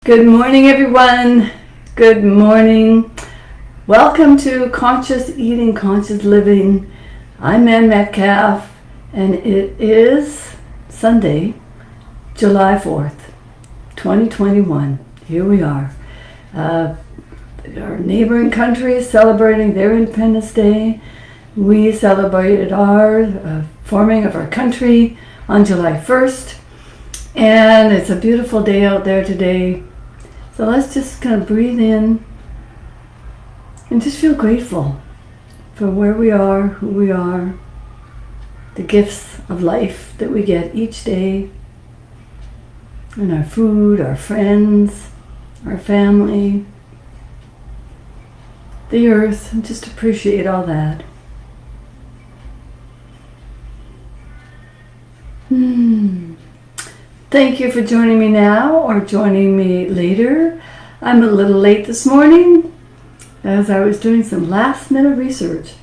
Good morning, everyone. Good morning. Welcome to Conscious Eating, Conscious Living. I'm Ann Metcalf, and it is Sunday, July 4th, 2021. Here we are. Our neighboring countries celebrating their Independence Day. We celebrated our forming of our country on July 1st. And it's a beautiful day out there today. So let's just kind of breathe in and just feel grateful for where we are, who we are, the gifts of life that we get each day, and our food, our friends, our family, the earth, and just appreciate all that. Thank you for joining me now or joining me later. I'm a little late this morning as I was doing some last minute research.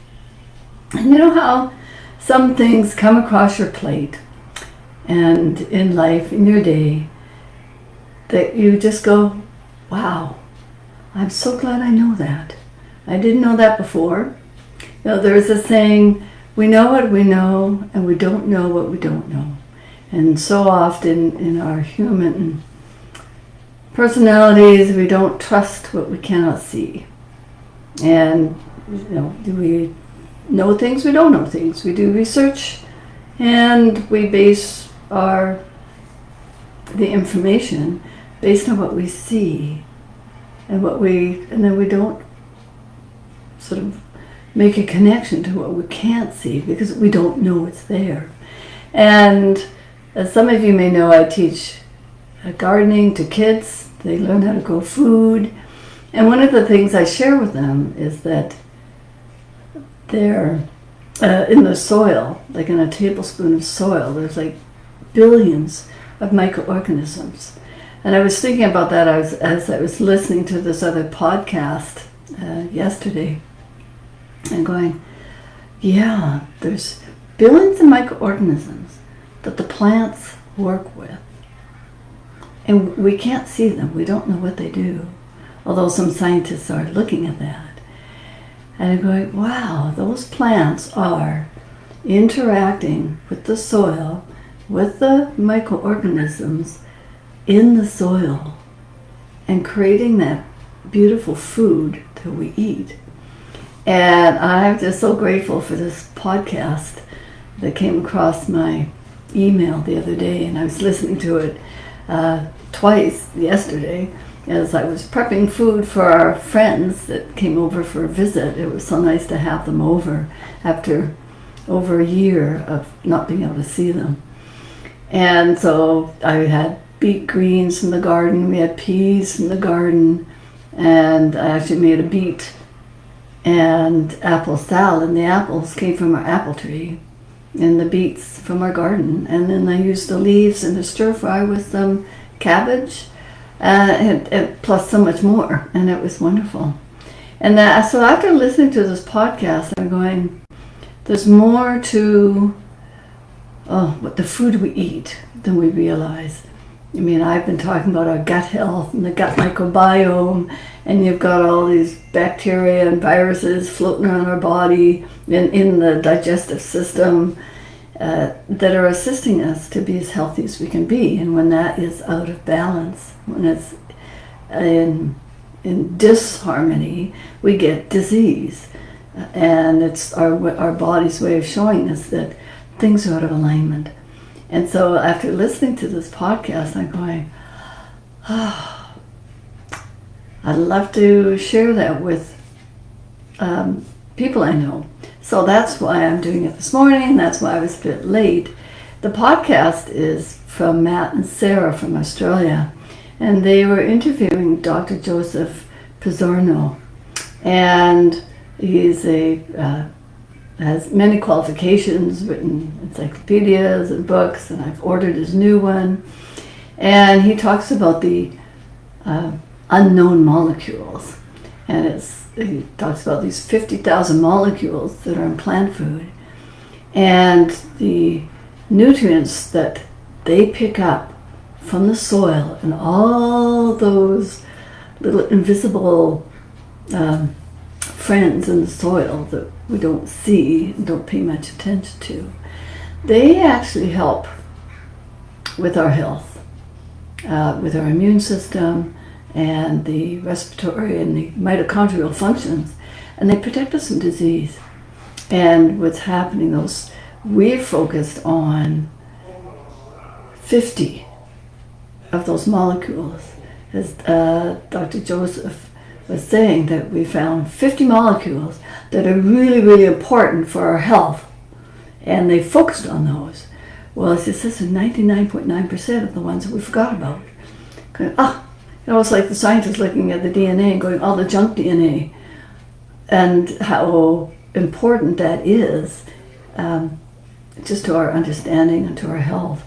And you know how some things come across your plate and in life, in your day, that you just go, wow, I'm so glad I know that. I didn't know that before. You know, there's a saying, we know what we know and we don't know what we don't know. And so often in our human personalities, we don't trust what we cannot see. And, do we know things? We don't know things. We do research and we base the information based on what we see and then we don't sort of make a connection to what we can't see because we don't know it's there. And as some of you may know, I teach gardening to kids. They learn how to grow food. And one of the things I share with them is that they're in the soil, like in a tablespoon of soil, there's like billions of microorganisms. And I was thinking about that as I was listening to this other podcast yesterday and going, yeah, there's billions of microorganisms that the plants work with. And we can't see them. We don't know what they do. Although some scientists are looking at that. And I'm going, wow, those plants are interacting with the soil, with the microorganisms in the soil, and creating that beautiful food that we eat. And I'm just so grateful for this podcast that came across my email the other day, and I was listening to it twice yesterday as I was prepping food for our friends that came over for a visit. It was so nice to have them over after over a year of not being able to see them. And so I had beet greens from the garden, we had peas from the garden, and I actually made a beet and apple salad, and the apples came from our apple tree and the beets from our garden. And then I used the leaves in a stir fry with some cabbage and plus so much more, and it was wonderful. And so after listening to this podcast, I'm going, there's more to what the food we eat than we realize. I mean, I've been talking about our gut health and the gut microbiome, and you've got all these bacteria and viruses floating around our body and in the digestive system that are assisting us to be as healthy as we can be. And when that is out of balance, when it's in disharmony, we get disease. And it's our body's way of showing us that things are out of alignment. And so after listening to this podcast, I'm going, I'd love to share that with people I know. So that's why I'm doing it this morning. That's why I was a bit late. The podcast is from Matt and Sarah from Australia, and they were interviewing Dr. Joseph Pizzorno. And he's has many qualifications, written encyclopedias and books, and I've ordered his new one. And he talks about the unknown molecules. And he talks about these 50,000 molecules that are in plant food and the nutrients that they pick up from the soil and all all those little invisible friends in the soil that we don't see and don't pay much attention to, they actually help with our health, with our immune system and the respiratory and the mitochondrial functions, and they protect us from disease. And what's happening, we're focused on 50 of those molecules. As Dr. Joseph was saying, that we found 50 molecules that are really, really important for our health, and they focused on those. Well, it's just 99.9% of the ones that we forgot about. It's like the scientists looking at the DNA and going, all the junk DNA, and how important that is just to our understanding and to our health.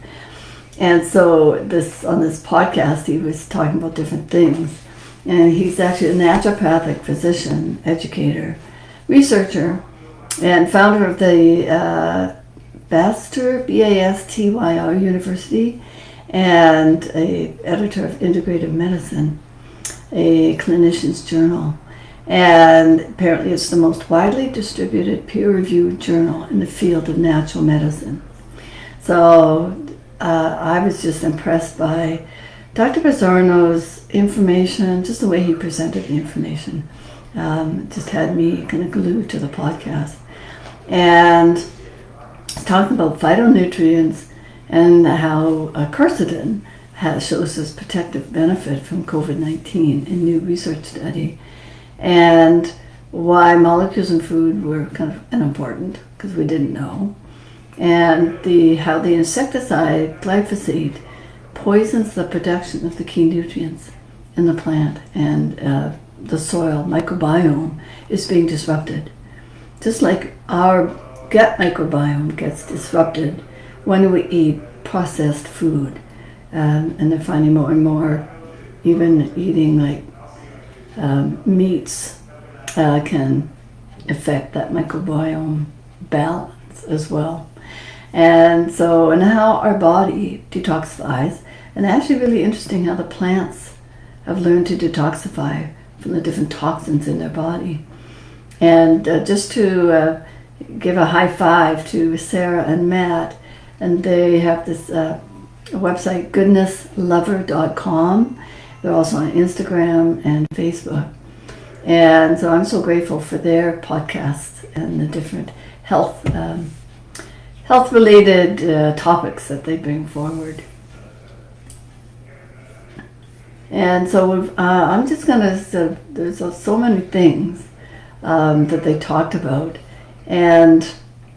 And so on this podcast, he was talking about different things. And he's actually a naturopathic physician, educator, researcher, and founder of the Bastyr, B-A-S-T-Y-R University, and a editor of Integrative Medicine, a clinician's journal. And apparently it's the most widely distributed peer-reviewed journal in the field of natural medicine. So I was just impressed by Dr. Pizzorno's information, just the way he presented the information. Just had me kind of glued to the podcast. And talking about phytonutrients and how quercetin shows this protective benefit from COVID-19 in new research study, and why molecules in food were kind of unimportant because we didn't know, and how the insecticide glyphosate poisons the production of the key nutrients in the plant, and the soil microbiome is being disrupted. Just like our gut microbiome gets disrupted when we eat processed food, and they're finding more and more, even eating like meats can affect that microbiome balance as well. And how our body detoxifies, and actually really interesting how the plants have learned to detoxify from the different toxins in their body. And just to give a high five to Sarah and Matt, and they have this website, goodnesslover.com. They're also on Instagram and Facebook. And so I'm so grateful for their podcasts and the different health-related topics that they bring forward. And so I'm just going to, there's so many things that they talked about, and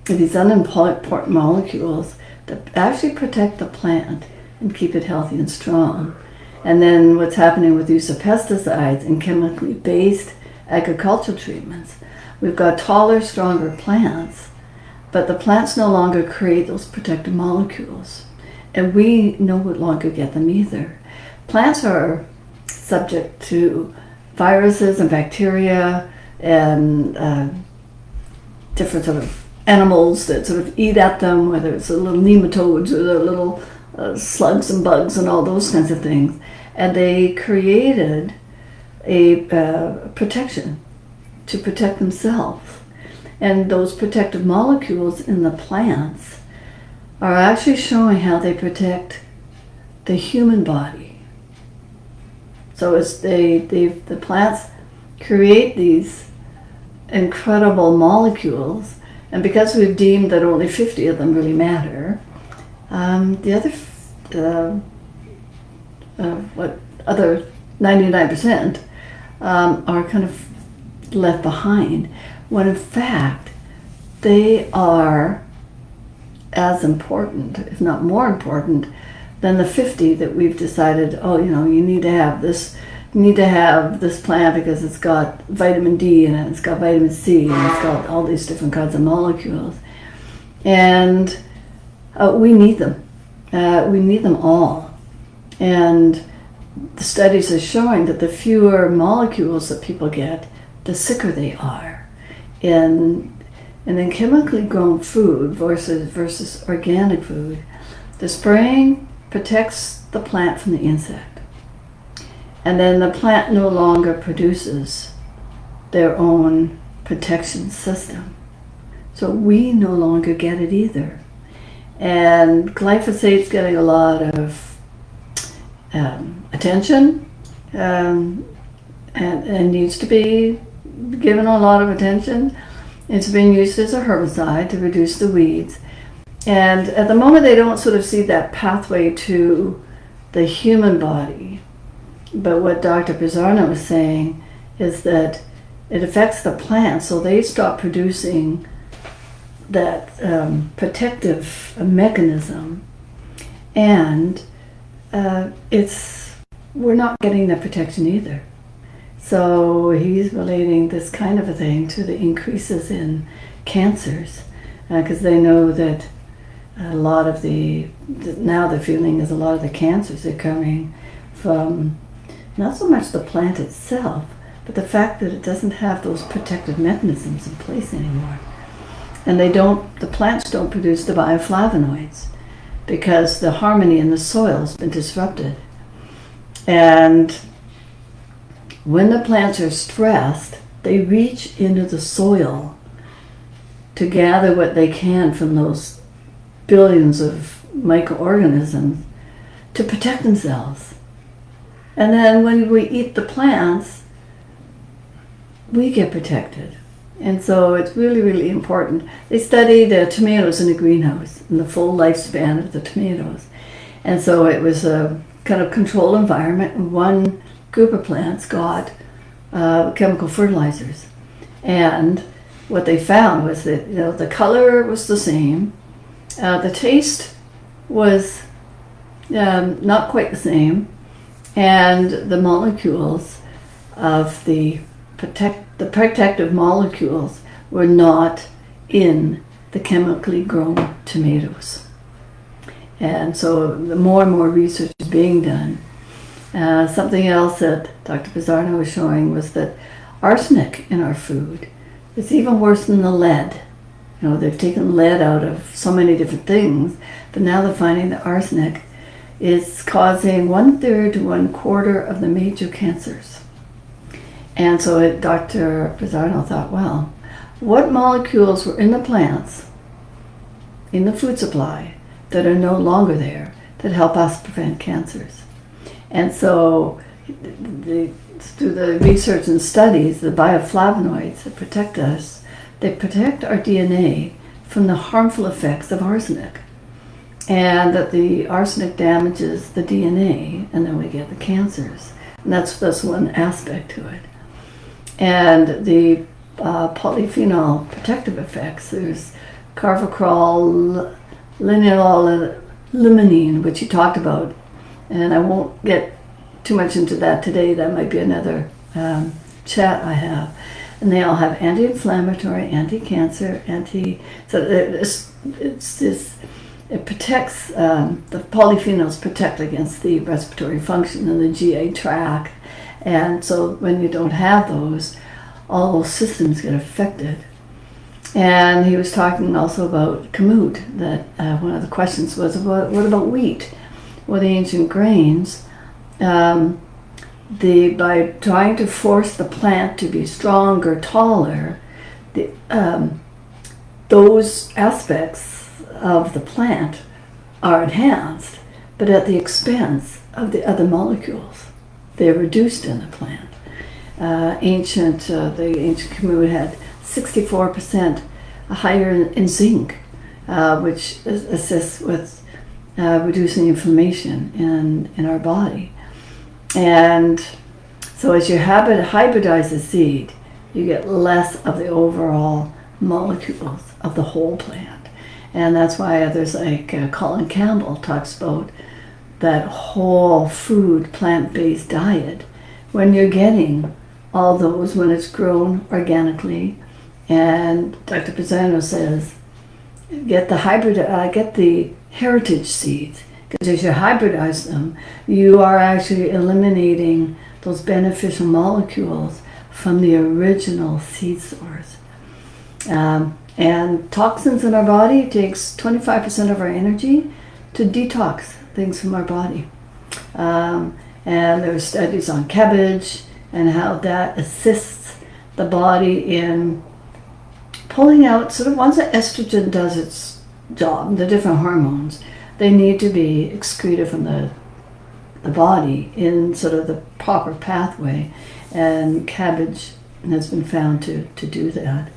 these unimportant molecules that actually protect the plant and keep it healthy and strong. And then what's happening with use of pesticides and chemically based agricultural treatments. We've got taller, stronger plants, but the plants no longer create those protective molecules, and we no longer get them either. Plants are subject to viruses and bacteria and different sort of animals that sort of eat at them, whether it's the little nematodes or the little slugs and bugs and all those kinds of things. And they created a protection to protect themselves. And those protective molecules in the plants are actually showing how they protect the human body. So as the plants create these incredible molecules, and because we've deemed that only 50 of them really matter, the other 99% are kind of left behind, when in fact they are as important, if not more important, than the 50 that we've decided, you need to have this plant because it's got vitamin D in it, it's got vitamin C, and it's got all these different kinds of molecules. And we need them. We need them all. And the studies are showing that the fewer molecules that people get, the sicker they are. And in chemically grown food versus organic food, the spraying protects the plant from the insect. And then the plant no longer produces their own protection system. So we no longer get it either. And glyphosate's getting a lot of attention, and needs to be given a lot of attention. It's being used as a herbicide to reduce the weeds. And at the moment they don't sort of see that pathway to the human body. But what Dr. Pizzorno was saying is that it affects the plants, so they stop producing that protective mechanism, and we're not getting the protection either. So he's relating this kind of a thing to the increases in cancers, because they know that a lot of now the feeling is a lot of the cancers are coming from not so much the plant itself, but the fact that it doesn't have those protective mechanisms in place anymore. And the plants don't produce the bioflavonoids because the harmony in the soil has been disrupted. And when the plants are stressed, they reach into the soil to gather what they can from those billions of microorganisms to protect themselves. And then when we eat the plants, we get protected. And so it's really, really important. They study the tomatoes in a greenhouse and the full lifespan of the tomatoes. And so it was a kind of controlled environment, and one group of plants got chemical fertilizers. And what they found was that the color was the same, the taste was not quite the same, and the molecules of the protective molecules were not in the chemically grown tomatoes. And so the more and more research is being done. Something else that Dr. Pizzorno was showing was that arsenic in our food is even worse than the lead. They've taken lead out of so many different things, but now they're finding that arsenic is causing 1/3 to 1/4 of the major cancers. And so Dr. Pizzorno thought, well, what molecules were in the plants, in the food supply, that are no longer there, that help us prevent cancers? And so through the research and studies, the bioflavonoids that protect us, they protect our DNA from the harmful effects of arsenic. And that the arsenic damages the DNA, and then we get the cancers. And that's one aspect to it. And the polyphenol protective effects, there's carvacrol, limonene, which you talked about, and I won't get too much into that today. That might be another chat I have. And they all have anti-inflammatory, anti-cancer, it protects, the polyphenols protect against the respiratory function in the GI tract. And so when you don't have those, all those systems get affected. And he was talking also about kamut, that one of the questions was, what about wheat? Well, the ancient grains, by trying to force the plant to be stronger, taller, those aspects of the plant are enhanced, but at the expense of the other molecules. They're reduced in the plant. The ancient kamut had 64% higher in zinc, which assists with reducing inflammation in our body. And so as you hybridize the seed, you get less of the overall molecules of the whole plant. And that's why there's Colin Campbell talks about that whole food, plant-based diet, when you're getting all those, when it's grown organically. And Dr. Pizzorno says, get the heritage seeds, because as you hybridize them, you are actually eliminating those beneficial molecules from the original seed source. And toxins in our body takes 25% of our energy to detox things from our body. And there were studies on cabbage and how that assists the body in pulling out sort of once the estrogen does its job, the different hormones, they need to be excreted from the body in sort of the proper pathway. And cabbage has been found to do that.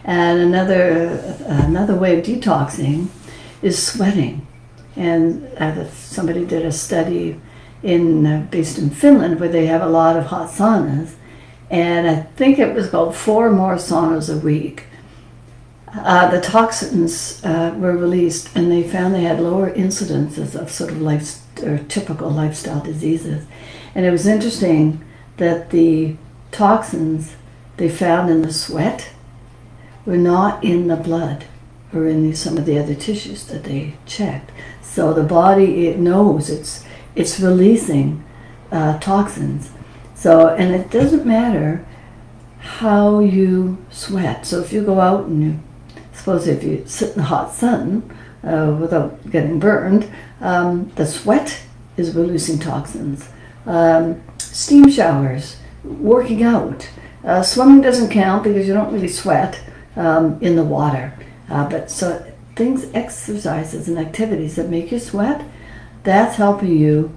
And another way of detoxing is sweating. And somebody did a study based in Finland where they have a lot of hot saunas. And I think it was about 4 more saunas a week. The toxins were released, and they found they had lower incidences of sort of typical lifestyle diseases. And it was interesting that the toxins they found in the sweat were not in the blood or in some of the other tissues that they checked. So the body, it knows it's releasing toxins. So, and it doesn't matter how you sweat. So if you go out and suppose if you sit in the hot sun without getting burned, the sweat is releasing toxins. Steam showers, working out. Swimming doesn't count because you don't really sweat in the water. But so exercises and activities that make you sweat, that's helping you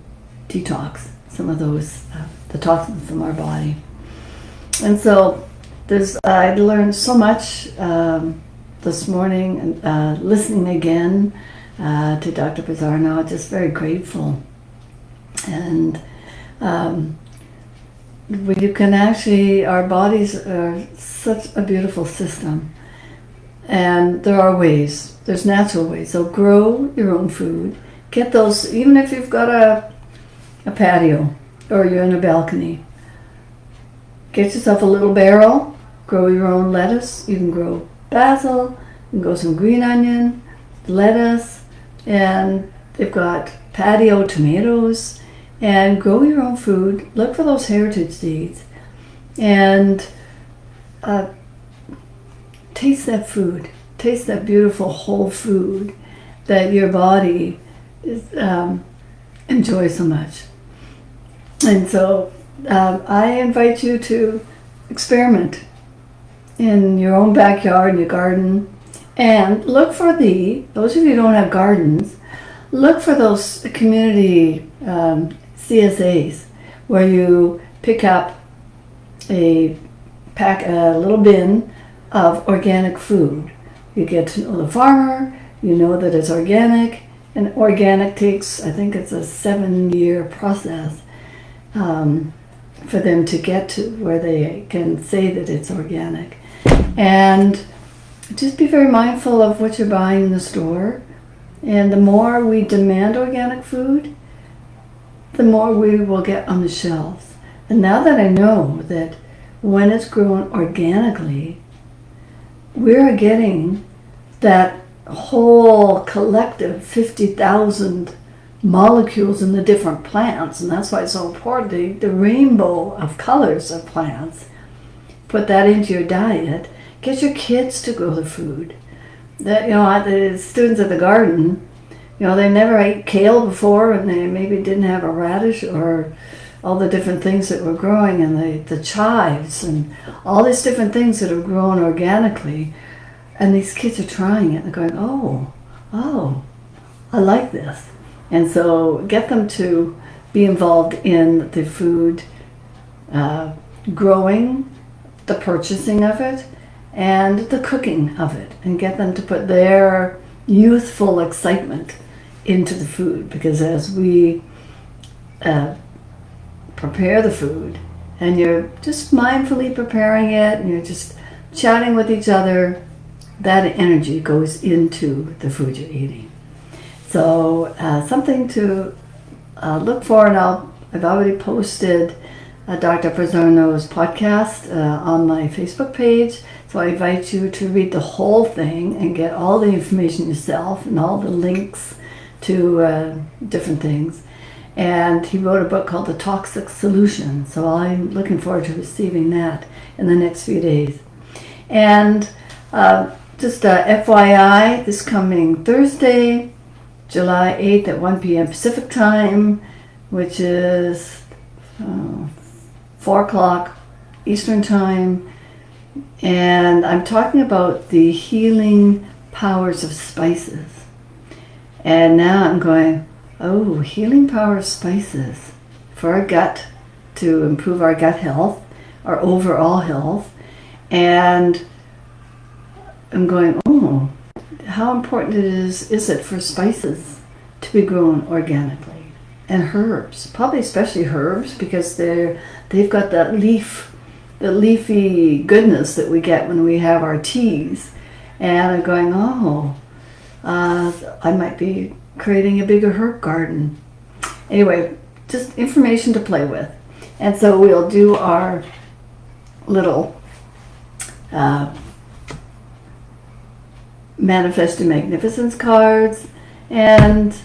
detox some of those, the toxins from our body. And so I learned so much this morning, listening again to Dr. Pizzorno, just very grateful. And you can actually, our bodies are such a beautiful system. And there are ways, there's natural ways. So grow your own food. Get those, even if you've got a patio or you're in a balcony. Get yourself a little barrel, grow your own lettuce. You can grow basil, you can grow some green onion, lettuce, and they've got patio tomatoes. And grow your own food. Look for those heritage seeds. And taste that food. Taste that beautiful whole food that your body enjoys so much. And so I invite you to experiment in your own backyard, in your garden, and look for those of you who don't have gardens, look for those community CSAs where you pick up a little bin of organic food. You get to know the farmer, you know that it's organic, and organic takes, I think it's a 7-year process for them to get to where they can say that it's organic. And just be very mindful of what you're buying in the store. And the more we demand organic food, the more we will get on the shelves. And now that I know that when it's grown organically, we're getting that whole collective 50,000 molecules in the different plants, and that's why it's so important, the rainbow of colors of plants. Put that into your diet. Get your kids to grow the food. That, the students at the garden, they never ate kale before, and they maybe didn't have a radish or all the different things that were growing, and the chives and all these different things that are grown organically. And these kids are trying it and they're going, oh, I like this. And so get them to be involved in the food growing, the purchasing of it, and the cooking of it, and get them to put their youthful excitement into the food. Because as we prepare the food, and you're just mindfully preparing it, and you're just chatting with each other, that energy goes into the food you're eating. So something to look for, and I've already posted Dr. Pizzorno's podcast on my Facebook page. So I invite you to read the whole thing and get all the information yourself and all the links to different things. And he wrote a book called The Toxic Solution. So I'm looking forward to receiving that in the next few days. And just FYI, this coming Thursday, July 8th at 1 p.m. Pacific time, which is 4 o'clock Eastern Time. And I'm talking about the healing powers of spices. And now I'm going, oh, healing power of spices for our gut, to improve our gut health, our overall health. And I'm going, oh, how important is it for spices to be grown organically? And herbs, probably especially herbs, because they've got that leafy goodness that we get when we have our teas. And I'm going, oh, I might be creating a bigger herb garden. Anyway, just information to play with. And so we'll do our little Manifest and Magnificence cards. And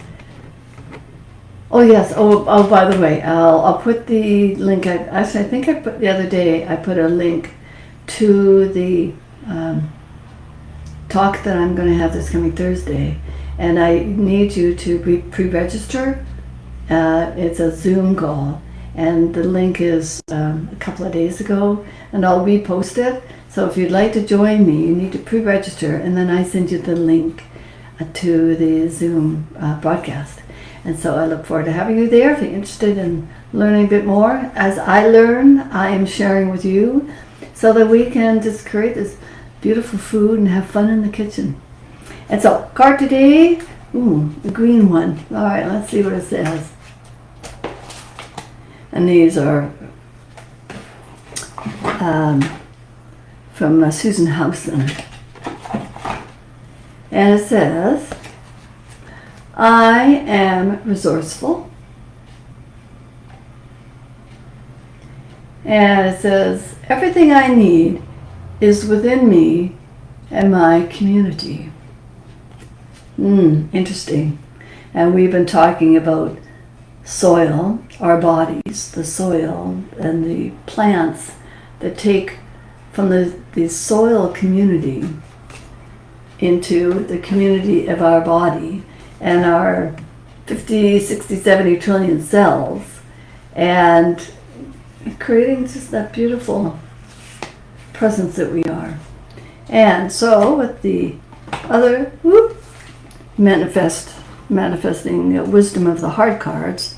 oh yes, oh by the way, I'll put the link. I think I put the other day, I put a link to the talk that I'm going to have this coming Thursday. And I need you to pre-register. It's a Zoom call. And the link is a couple of days ago, and I'll repost it. So if you'd like to join me, you need to pre-register, and then I send you the link to the Zoom broadcast. And so I look forward to having you there. If you're interested in learning a bit more, as I learn, I am sharing with you, so that we can just create this beautiful food and have fun in the kitchen. And so, card today, the green one. All right, let's see what it says. And these are from Susan Hobson. And it says, I am resourceful. And it says, everything I need is within me and my community. Interesting. And we've been talking about soil, our bodies, the soil, and the plants that take from the soil community into the community of our body and our 50, 60, 70 trillion cells, and creating just that beautiful presence that we are. And so with the other manifesting wisdom of the heart cards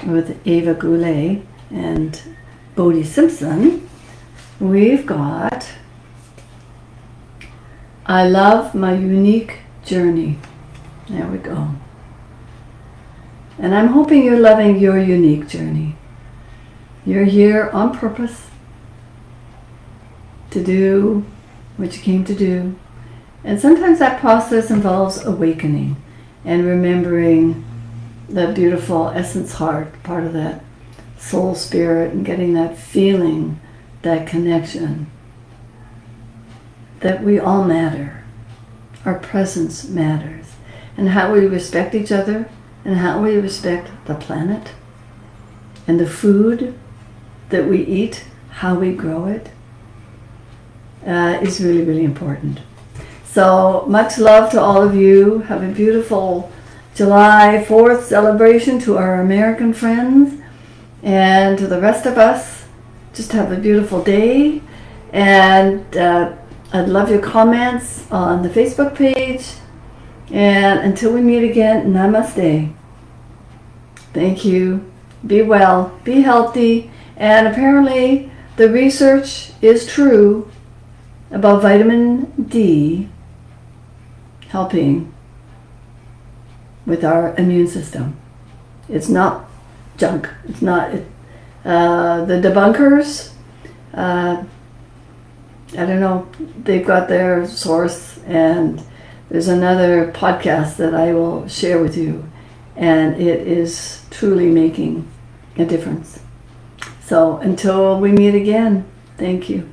with Ava Goulet and Bodhi Simpson, we've got I love my unique journey. There we go. And I'm hoping you're loving your unique journey. You're here on purpose to do what you came to do. And sometimes that process involves awakening and remembering the beautiful essence heart, part of that soul spirit, and getting that feeling, that connection, that we all matter. Our presence matters. And how we respect each other, and how we respect the planet, and the food that we eat, how we grow it, is really, really important. So much love to all of you. Have a beautiful July 4th celebration to our American friends. And to the rest of us, just have a beautiful day. And I'd love your comments on the Facebook page. And until we meet again, namaste. Thank you. Be well. Be healthy. And apparently the research is true about vitamin D helping with our immune system. It's not junk. It's not the debunkers. I don't know. They've got their source, and there's another podcast that I will share with you, and it is truly making a difference. So until we meet again, thank you.